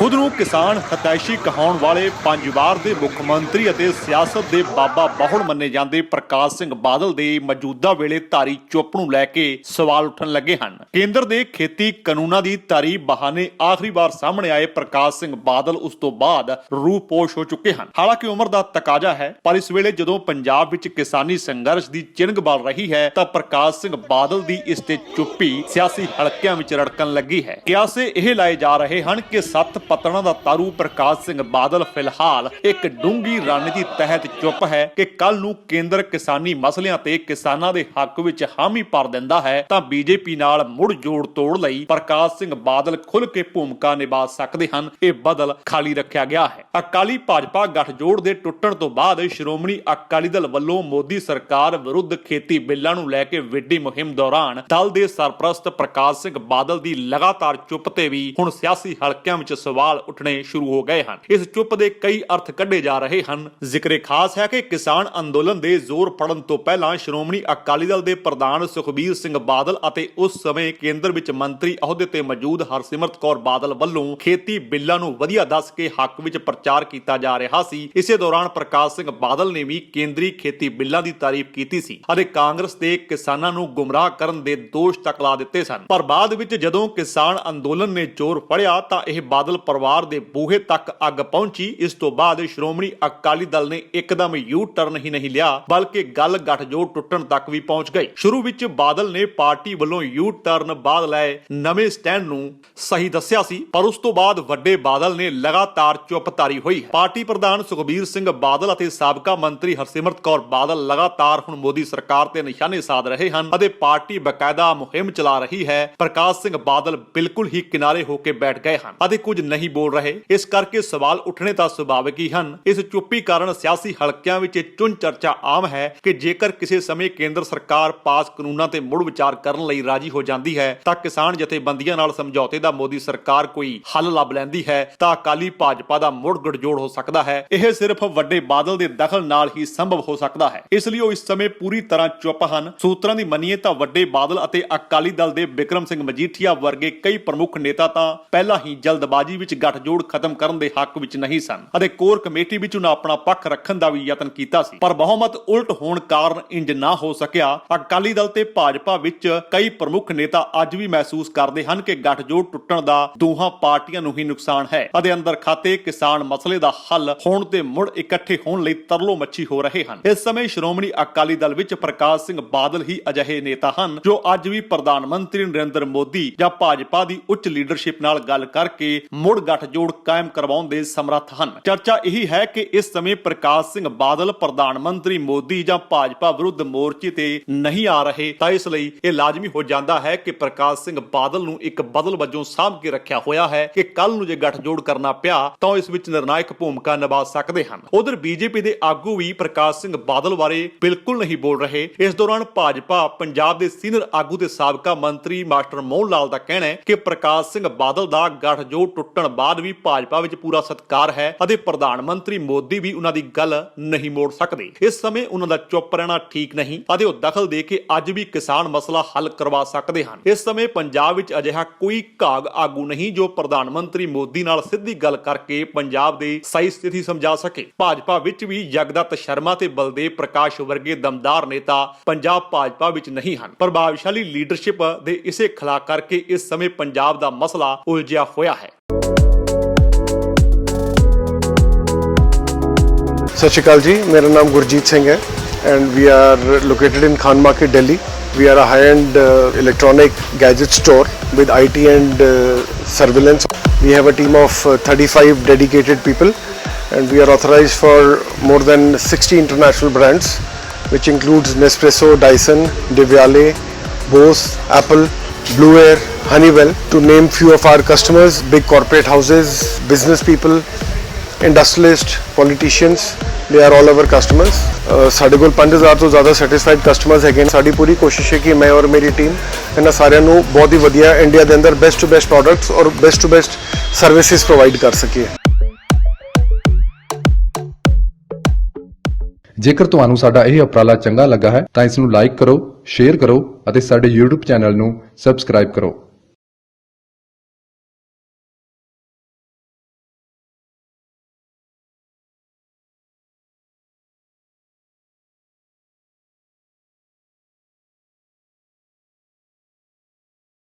खुद ਨੂੰ किसान हतैशी कहाउण वाले पंज वार ਦੇ ਮੁੱਖ ਮੰਤਰੀ ਅਤੇ ਸਿਆਸਤ ਦੇ ਬਾਬਾ ਬਹੁੜ ਮੰਨੇ ਜਾਂਦੇ ਪ੍ਰਕਾਸ਼ ਸਿੰਘ ਬਾਦਲ ਦੇ ਮੌਜੂਦਾ ਵੇਲੇ ਧਾਰੀ ਚੁੱਪ ਨੂੰ ਲੈ ਕੇ ਸਵਾਲ ਉੱਠਣ ਲੱਗੇ ਹਨ। ਕੇਂਦਰ ਦੇ ਖੇਤੀ ਕਾਨੂੰਨਾਂ ਦੀ ਧਾਰੀ ਬਹਾਨੇ ਆਖਰੀ ਵਾਰ ਸਾਹਮਣੇ ਆਏ ਪ੍ਰਕਾਸ਼ ਸਿੰਘ ਬਾਦਲ ਉਸ ਤੋਂ ਬਾਅਦ ਰੂਪੋਸ਼ ਹੋ ਚੁੱਕੇ ਹਨ। ਹਾਲਾਂਕਿ ਉਮਰ ਦਾ ਤਕਾਜ਼ਾ ਹੈ, ਪਰ ਇਸ ਵੇਲੇ ਜਦੋਂ ਪੰਜਾਬ ਵਿੱਚ ਕਿਸਾਨੀ ਸੰਘਰਸ਼ ਦੀ ਚਿੰਨ੍ਹ ਬਲ ਰਹੀ ਹੈ ਤਾਂ ਪ੍ਰਕਾਸ਼ ਸਿੰਘ ਬਾਦਲ ਦੀ ਇਸ ਤੇ ਚੁੱਪੀ ਸਿਆਸੀ ਹਲਕਿਆਂ ਵਿੱਚ ਰੜਕਣ ਲੱਗੀ ਹੈ। ਕਿਆਸੇ ਇਹ ਲਾਏ ਜਾ ਰਹੇ ਹਨ ਕਿ ਸੱਤ ਪਤਨਾਂ ਦਾ ਤਾਰੂ ਪ੍ਰਕਾਸ਼ ਸਿੰਘ ਬਾਦਲ ਫਿਲਹਾਲ ਇੱਕ ਡੂੰਗੀ ਰਣਨੀਤੀ ਤਹਿਤ ਚੁੱਪ ਹੈ ਕਿ ਕੱਲ ਨੂੰ ਕੇਂਦਰ ਕਿਸਾਨੀ ਮਸਲਿਆਂ ਤੇ ਕਿਸਾਨਾਂ ਦੇ ਹੱਕ ਵਿੱਚ ਹਾਮੀ ਭਰ ਦਿੰਦਾ ਹੈ ਤਾਂ ਬੀਜੇਪੀ ਨਾਲ ਮੁੜ ਜੋੜ ਤੋੜ ਲਈ ਪ੍ਰਕਾਸ਼ ਸਿੰਘ ਬਾਦਲ ਖੁੱਲ੍ਹ ਕੇ ਭੂਮਿਕਾ ਨਿਭਾ ਸਕਦੇ ਹਨ। ਇਹ ਬਦਲ ਖਾਲੀ ਰੱਖਿਆ ਗਿਆ ਹੈ। ਅਕਾਲੀ ਭਾਜਪਾ ਗੱਠਜੋੜ ਦੇ ਟੁੱਟਣ ਤੋਂ ਬਾਅਦ ਸ਼੍ਰੋਮਣੀ ਅਕਾਲੀ ਦਲ ਵੱਲੋਂ ਮੋਦੀ ਸਰਕਾਰ ਵਿਰੁੱਧ ਖੇਤੀ ਬਿੱਲਾਂ ਨੂੰ ਲੈ ਕੇ ਵਿੱਢੀ ਮੁਹਿੰਮ ਦੌਰਾਨ ਦਲ ਦੇ ਸਰਪ੍ਰਸਤ ਪ੍ਰਕਾਸ਼ ਸਿੰਘ ਬਾਦਲ ਦੀ ਲਗਾਤਾਰ ਚੁੱਪ ਤੇ ਵੀ ਹੁਣ ਸਿਆਸੀ ਹਲਕਿਆਂ ਵਿੱਚ ਸਵਾਲ ਉੱਠਣੇ ਸ਼ੁਰੂ ਹੋ ਗਏ ਹਨ। ਇਸ ਚੁੱਪ ਦੇ ਕਈ ਅਰਥ ਕੱਢੇ ਜਾ ਰਹੇ ਹਨ। ਜ਼ਿਕਰੇ ਖਾਸ ਹੈ ਕਿ ਕਿਸਾਨ ਅੰਦੋਲਨ ਦੇ ਜ਼ੋਰ ਫੜਨ ਤੋਂ ਪਹਿਲਾਂ ਸ਼੍ਰੋਮਣੀ ਅਕਾਲੀ ਦਲ ਦੇ ਪ੍ਰਧਾਨ ਸੁਖਬੀਰ ਸਿੰਘ ਬਾਦਲ ਅਤੇ ਉਸ ਸਮੇਂ ਕੇਂਦਰ ਵਿੱਚ ਮੰਤਰੀ ਅਹੁਦੇ ਤੇ ਮੌਜੂਦ ਹਰਸਿਮਰਤ ਕੌਰ ਬਾਦਲ ਵੱਲੋਂ ਖੇਤੀ ਬਿੱਲਾਂ ਨੂੰ ਵਧੀਆ ਦੱਸ ਕੇ ਹੱਕ ਵਿੱਚ ਪ੍ਰਚਾਰ ਕੀਤਾ ਜਾ ਰਿਹਾ ਸੀ। ਇਸੇ ਦੌਰਾਨ ਪ੍ਰਕਾਸ਼ ਸਿੰਘ ਬਾਦਲ ਨੇ ਵੀ ਕੇਂਦਰੀ ਖੇਤੀ ਬਿੱਲਾਂ ਦੀ ਤਾਰੀਫ ਕੀਤੀ ਸੀ ਅਤੇ ਕਾਂਗਰਸ ਦੇ ਕਿਸਾਨਾਂ ਨੂੰ ਗੁੰਮਰਾਹ ਕਰਨ ਦੇ ਦੋਸ਼ ਤੱਕ ਲਾ ਦਿੱਤੇ ਸਨ। ਪਰ ਬਾਅਦ ਵਿੱਚ ਜਦੋਂ ਕਿਸਾਨ ਅੰਦੋਲਨ ਨੇ ਜ਼ੋਰ ਫੜਿਆ ਤਾਂ ਇਹ ਬਾਦਲ ਪਰਿਵਾਰ ਦੇ ਬੂਹੇ ਤੱਕ ਅੱਗ ਪਹੁੰਚੀ। ਇਸ ਤੋਂ ਬਾਅਦ ਸ਼੍ਰੋਮਣੀ ਅਕਾਲੀ ਦਲ ਨੇ ਇੱਕਦਮ ਯੂ ਟਰਨ ਹੀ ਨਹੀਂ ਲਿਆ, ਬਲਕਿ ਗੱਲ ਗੱਠਜੋੜ ਟੁੱਟਣ ਤੱਕ ਵੀ ਪਹੁੰਚ ਗਈ। ਸ਼ੁਰੂ ਵਿੱਚ ਬਾਦਲ ਨੇ ਪਾਰਟੀ ਵੱਲੋਂ ਯੂ ਟਰਨ ਬਾਅਦ ਲਏ ਨਵੇਂ ਸਟੈਂਡ ਨੂੰ ਸਹੀ ਦੱਸਿਆ ਸੀ, ਪਰ ਉਸ ਤੋਂ ਬਾਅਦ ਵੱਡੇ ਬਾਦਲ ਨੇ ਲਗਾਤਾਰ ਚੁੱਪ ਧਾਰੀ ਹੋਈ ਹੈ। ਪਾਰਟੀ ਪ੍ਰਧਾਨ ਸੁਖਬੀਰ ਸਿੰਘ ਬਾਦਲ ਅਤੇ ਸਾਬਕਾ ਮੰਤਰੀ ਹਰਸਿਮਰਤ ਕੌਰ ਬਾਦਲ ਲਗਾਤਾਰ ਹੁਣ ਮੋਦੀ ਸਰਕਾਰ ਤੇ ਨਿਸ਼ਾਨੇ ਸਾਧ ਰਹੇ ਹਨ ਅਤੇ ਪਾਰਟੀ ਬਕਾਇਦਾ ਮੁਹਿੰਮ ਚਲਾ ਰਹੀ ਹੈ। ਪ੍ਰਕਾਸ਼ ਸਿੰਘ ਬਾਦਲ ਬਿਲਕੁਲ ਹੀ ਕਿਨਾਰੇ ਹੋ ਕੇ ਬੈਠ ਗਏ ਹਨ ਅਤੇ ਕੁਝ ਨਹੀਂ ਬੋਲ ਰਹੇ। ਇਸ ਕਰਕੇ ਸਵਾਲ ਉੱਠਣੇ ਤਾਂ ਸੁਭਾਵਿਕ ਹੀ ਹਨ। ਇਸ ਚੁੱਪੀ ਕਾਰਨ ਸਿਆਸੀ ਹਲਕਿਆਂ ਵਿੱਚ ਚੁਣ ਚਰਚਾ ਆਮ ਹੈ ਕਿ ਜੇਕਰ ਕਿਸੇ ਸਮੇਂ ਕੇਂਦਰ ਸਰਕਾਰ ਪਾਸ ਕਾਨੂੰਨਾਂ ਤੇ ਮੁੜ ਵਿਚਾਰ ਕਰਨ ਲਈ ਰਾਜੀ ਹੋ ਜਾਂਦੀ ਹੈ ਤਾਂ ਕਿਸਾਨ ਜਥੇਬੰਦੀਆਂ ਨਾਲ ਸਮਝੌਤੇ ਦਾ ਮੋਦੀ ਸਰਕਾਰ ਕੋਈ ਹੱਲ ਲੱਭ ਲੈਂਦੀ ਹੈ ਤਾਂ ਅਕਾਲੀ ਭਾਜਪਾ ਦਾ ਮੁੜ ਗਠਜੋੜ ਹੋ ਸਕਦਾ ਹੈ। ਇਹ ਸਿਰਫ ਵੱਡੇ ਬਾਦਲ ਦੇ ਦਖਲ ਨਾਲ ਹੀ ਸੰਭਵ ਹੋ ਸਕਦਾ ਹੈ। ਇਸ ਲਈ ਉਹ ਇਸ ਸਮੇਂ ਪੂਰੀ ਤਰ੍ਹਾਂ ਚੁੱਪ ਹਨ। ਸੂਤਰਾਂ ਦੀ ਮੰਨੀਏ ਤਾਂ ਵੱਡੇ ਬਾਦਲ ਅਤੇ ਅਕਾਲੀ ਦਲ ਦੇ ਬਿਕਰਮ ਸਿੰਘ ਮਜੀਠੀਆ ਵਰਗੇ ਕਈ ਪ੍ਰਮੁੱਖ ਨੇਤਾ ਤਾਂ ਪਹਿਲਾਂ ਹੀ ਜਲਦਬਾਜ਼ੀ ਵਿੱਚ ਗੱਠਜੋੜ ਖਤਮ ਕਰਨ ਦੇ ਹੱਕ ਵਿੱਚ ਨਹੀਂ ਸਨ ਅਤੇ ਕੋਰ ਕਮੇਟੀ ਵਿੱਚ ਉਹਨਾਂ ਆਪਣਾ ਪੱਖ ਰੱਖਣ ਦਾ ਵੀ ਯਤਨ ਕੀਤਾ ਸੀ, ਪਰ ਬਹੁਮਤ ਉਲਟ ਹੋਣ ਕਾਰਨ ਇੰਜ ਨਾ ਹੋ ਸਕਿਆ। ਅਕਾਲੀ ਦਲ ਤੇ ਭਾਜਪਾ ਵਿੱਚ ਕਈ ਪ੍ਰਮੁੱਖ ਨੇਤਾ ਅੱਜ ਵੀ ਮਹਿਸੂਸ ਕਰਦੇ ਹਨ ਕਿ ਗੱਠਜੋੜ ਟੁੱਟਣ ਦਾ ਦੋਹਾਂ ਪਾਰਟੀਆਂ ਨੂੰ ਹੀ ਨੁਕਸਾਨ ਹੈ ਅਤੇ ਅੰਦਰ ਖਾਤੇ ਕਿਸਾਨ ਮਸਲੇ ਦਾ ਹੱਲ ਹੋਣ ਤੇ ਮੁੜ ਇਕੱਠੇ ਹੋਣ ਲਈ ਤਰਲੋ ਮੱਛੀ ਹੋ ਰਹੇ ਹਨ। ਇਸ ਸਮੇਂ ਸ਼੍ਰੋਮਣੀ ਅਕਾਲੀ ਦਲ ਵਿੱਚ ਪ੍ਰਕਾਸ਼ ਸਿੰਘ ਬਾਦਲ ਹੀ ਅਜਿਹੇ ਨੇਤਾ ਹਨ ਜੋ ਅੱਜ ਵੀ ਪ੍ਰਧਾਨ ਮੰਤਰੀ ਨਰਿੰਦਰ ਮੋਦੀ ਜਾਂ ਭਾਜਪਾ ਦੀ ਉੱਚ ਲੀਡਰਸ਼ਿਪ ਨਾਲ ਗੱਲ ਕਰਕੇ ਮੁੜ ਗੱਠਜੋੜ ਕਾਇਮ ਕਰਵਾਉਣ ਦੇ ਸਮਰੱਥ ਹਨ। ਚਰਚਾ ਇਹੀ ਹੈ ਕਿ ਇਸ ਸਮੇਂ ਪ੍ਰਕਾਸ਼ ਸਿੰਘ ਬਾਦਲ ਪ੍ਰਧਾਨ ਮੰਤਰੀ ਮੋਦੀ ਜਾਂ ਭਾਜਪਾ ਵਿਰੁੱਧ ਮੋਰਚੇ ਤੇ ਨਹੀਂ ਆ ਰਹੇ ਤਾਂ ਇਸ ਲਈ ਇਹ ਲਾਜ਼ਮੀ ਹੋ ਜਾਂਦਾ ਹੈ ਕਿ ਪ੍ਰਕਾਸ਼ ਸਿੰਘ ਬਾਦਲ ਨੂੰ ਇੱਕ ਬਦਲ ਵਜੋਂ ਸਾਂਭ ਕੇ ਰੱਖਿਆ ਹੋਇਆ ਹੈ ਕਿ ਕੱਲ ਨੂੰ ਜੇ ਗੱਠਜੋੜ ਕਰਨਾ ਪਿਆ ਤਾਂ ਇਸ ਵਿੱਚ ਨਿਰਣਾਇਕ ਭੂਮਿਕਾ ਨਿਭਾ ਸਕਦੇ ਹਨ। ਉਧਰ ਬੀਜੇਪੀ ਦੇ ਆਗੂ ਵੀ ਪ੍ਰਕਾਸ਼ ਸਿੰਘ ਬਾਦਲ ਬਾਰੇ ਬਿਲਕੁਲ ਨਹੀਂ ਬੋਲ ਰਹੇ। ਇਸ ਦੌਰਾਨ ਭਾਜਪਾ ਪੰਜਾਬ ਦੇ ਸੀਨੀਅਰ ਆਗੂ ਤੇ ਸਾਬਕਾ ਮੰਤਰੀ ਮਾਸਟਰ ਮੋਹਨ ਲਾਲ ਦਾ ਕਹਿਣਾ ਹੈ ਕਿ ਪ੍ਰਕਾਸ਼ ਸਿੰਘ ਬਾਦਲ ਦਾ ਗੱਠਜੋੜ ਟੁੱਟਣ ਬਾਅਦ ਵੀ ਭਾਜਪਾ ਵਿੱਚ ਪੂਰਾ ਸਤਿਕਾਰ ਹੈ ਅਤੇ ਪ੍ਰਧਾਨ ਮੰਤਰੀ ਮੋਦੀ ਵੀ ਉਹਨਾਂ ਦੀ ਗੱਲ ਨਹੀਂ ਮੋੜ ਸਕਦੇ। ਇਸ ਸਮੇਂ ਉਹਨਾਂ ਦਾ ਚੁੱਪ ਰਹਿਣਾ ਠੀਕ ਨਹੀਂ ਅਤੇ ਉਹ ਦਖਲ ਦੇ ਕੇ ਅੱਜ ਵੀ ਕਿਸਾਨ ਮਸਲਾ ਹੱਲ ਕਰਵਾ ਸਕਦੇ ਹਨ। ਇਸ ਸਮੇਂ ਪੰਜਾਬ ਵਿੱਚ ਅਜਿਹਾ ਕੋਈ ਘਾਗ ਆਗੂ ਨਹੀਂ ਜੋ ਪ੍ਰਧਾਨ ਮੰਤਰੀ ਮੋਦੀ ਨਾਲ ਸਿੱਧੀ ਗੱਲ ਕਰਕੇ ਪੰਜਾਬ ਦੇ ਸਹੀ ਸਥਿਤੀ ਸਮਝਾ ਸਕੇ। ਭਾਜਪਾ ਵਿੱਚ ਵੀ ਜਗਦੱਤ ਸ਼ਰਮਾ ਤੇ ਬਲਦੇਵ ਪ੍ਰਕਾਸ਼ ਵਰਗੇ ਦਮਦਾਰ ਨੇਤਾ ਪੰਜਾਬ ਭਾਜਪਾ ਵਿੱਚ ਨਹੀਂ ਹਨ। ਪ੍ਰਭਾਵਸ਼ਾਲੀ ਲੀਡਰਸ਼ਿਪ ਦੇ ਇਸੇ ਖਲਾ ਕਰਕੇ ਇਸ ਸਮੇਂ ਪੰਜਾਬ ਦਾ ਮਸਲਾ ਉਲਝਿਆ ਹੋਇਆ ਹੈ। सत श्री अकाल जी, मेरा नाम गुरजीत सिंह है and we are located in Khan Market, Delhi. We are a high-end electronic gadget store with IT and surveillance. We have a team of 35 dedicated people and we are authorized for more than 60 international brands which includes Nespresso, Dyson, Devyale, Bose, Apple, Blue Air, Honeywell, to name few of our customers. Big corporate houses, business people, industrialists, politicians, they are all our customers. साढ़े कोल 5000 तो ज़्यादा satisfied customers है। साड़ी पूरी कोशिश है कि मैं और मेरी टीम इन्हां सारियां नूं बहुत ही वधिया इंडिया के अंदर बेस्ट टू बेस्ट प्रोडक्ट्स और best to best services provide कर सकीए। ਜੇਕਰ ਤੁਹਾਨੂੰ ਸਾਡਾ ਇਹ ਉਪਰਾਲਾ ਚੰਗਾ ਲੱਗਾ ਹੈ ਤਾਂ ਇਸ ਨੂੰ ਲਾਈਕ ਕਰੋ, ਸ਼ੇਅਰ ਕਰੋ ਅਤੇ ਸਾਡੇ YouTube ਚੈਨਲ ਨੂੰ ਸਬਸਕ੍ਰਾਈਬ ਕਰੋ।